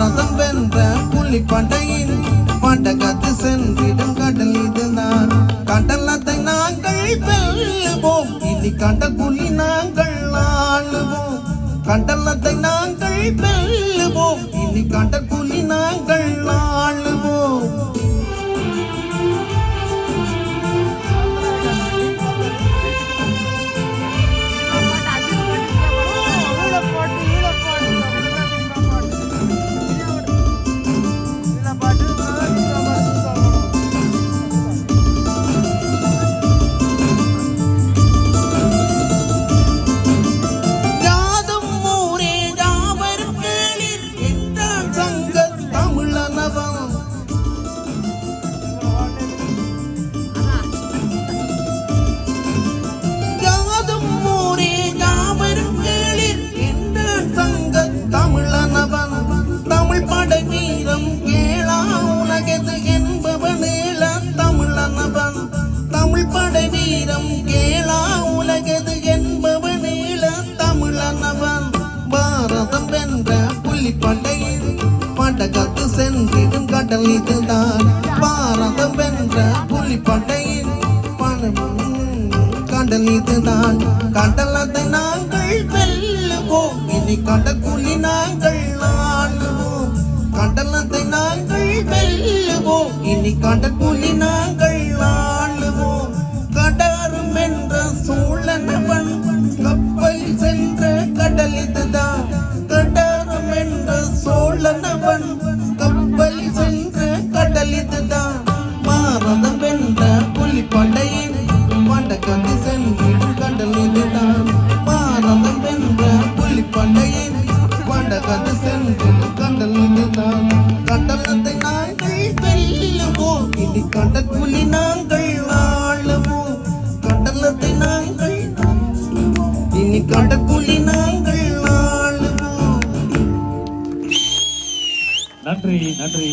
பாரதம் வென்ற புலி படையின் படகத்து சென்றிடும் கடல் இதுதான். கடலத்தை நாங்கள் வெல்லுவோம், இனி கடற்குழி நாங்கள் ஆளுவோம். கடலத்தை நாங்கள் வெல்லுவோம், இனி கடற்குழி நாங்கள் ஆளுவோம். பாரதம் வென்ற புலி படையின் படகத்து சென்றிடும் கடல் இதுதான். பாரதம் வென்ற புலி படையின் கடல் இதுதான். கடலத்தை நாங்கள் வெல்லுவோம், இனி கடற்குழி நாங்கள் ஆளுவோம். கடலத்தை நாங்கள் வெல்லுவோம், இனி கடற்குழி நாங்கள் ஆளுவோம். கடாரும் என்ற சோழனவன் கப்பல் சென்ற கடல் இதுதான். கடாரம் என்ற சோழனவன் கப்பல் சென்ற கடல் இதுதான். பாரதம் வென்ற புலி படையின் படகத்து சென்றிடும் கடல் இதுதான். பாரதம் வென்ற புலி படையின் படகத்து சென்றிடும் கடல் இதுதான். கடலத்தை நாங்கள் வெல்லுவோம், இனி கடற்குழி நாங்கள் ஆளுவோம். கடலத்தை நாங்கள் இனி கடற்குழி நாங்கள் ஆளுவோம். நன்றி நன்றி.